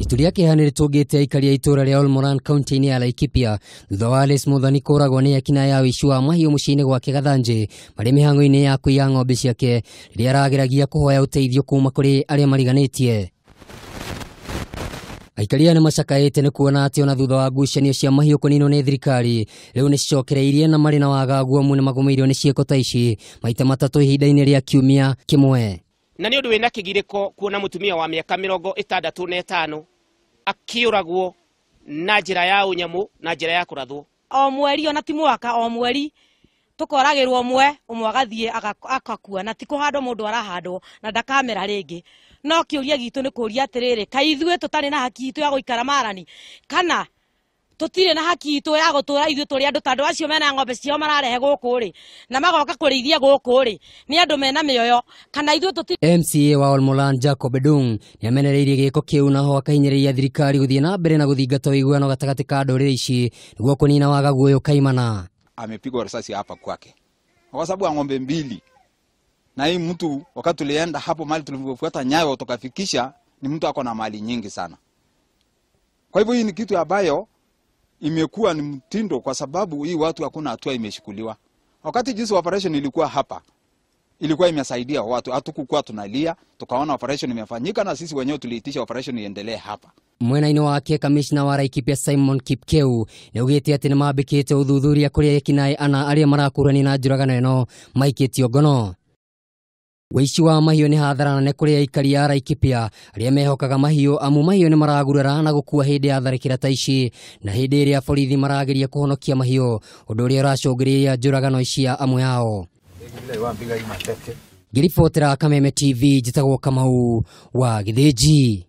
Ituria kihanire tugite aikari ya ituura ria Ol-moran kaunti-ini ya Laikipia thutha wa Mutumia kuragwo ni ekinai ya wuici wa mahiu muciini gwake Githinji mari mihango-ini ya kuiya ng'ombe ciake riria arageragia kuhoya uteithio kuma kuri aria mariganitie. Aikari ni macakaite ni kuona ati ona thutha wa ngucanio cia mahiu kunino ni thirikari riu ni cicokereirie na mari na Wagagu amwe ni magumeirio ni cieko ta ici maita matatu ihinda-ini ria kiumia kimwe. Na ni undu wina kigiriko kuona mutumia wa miaka mirongo itandatu na itano akiuragwo na njira ya unyamu na njira ya kurathwo. O mweri ona ti mwaka o mweri tukoragirwo umwe agathie akakua na ti kuhandwo mundu arahandwo na ndakamera ringi. No kiuria gitu ni kuria atiriri kai ithuĩ tutari na haki itu ya guikara marani kana tutire na haki itu ya gutura ithuĩ turi andu tandu acio mena ng'ombe cio mararehe guku ri na magoka kurithia guku ri ni andu mena mioyo kana ithuĩ tutire. MCA wa Ol-moran ni amenereirie giko kiu na ho akahinyĩrĩria thirikari guthie na mbere na guthingata uiguano gatagati ka ndũrĩrĩ ici niguo kunina Wagagu uyu kaimana. Amepigwa risasi hapa kwake kwa sababu ya ng'ombe mbili, na hii mtu wakati tulienda hapo mali tulipofuata nyayo tukafikisha ni mtu ako na mali nyingi sana. Kwa hivyo hii ni kitu ambayo imekuwa ni mtindo kwa sababu hii watu hakuna hatua imeshukuliwa. Wakati jinsi operation ilikuwa hapa ilikuwa imesaidia watu, hatukukuwa tunalia, tukaona operation imefanyika na sisi wenyewe tuliitisha operation iendelee hapa. Mwena-ini wake kamishna wa Laikipia Kipkeu ni ugite ati ni mambikite uthuthuria kuri ekinai ana aria marakurani na njuragano ino maikitio ngono. Wuici wa mahiu ni hadharana ne kuri aikari ya Laikipia aria mehokaga mahiu amu mahiu ni maragurara na gukua hindi ya tharikira ta ici na hindi iria borithi marageria kuhonokia mahiu undu uria uracungiriria njuragano ici amwe yao. Ngiribotera Kameme TV njitagwo Kamau wa Githinji.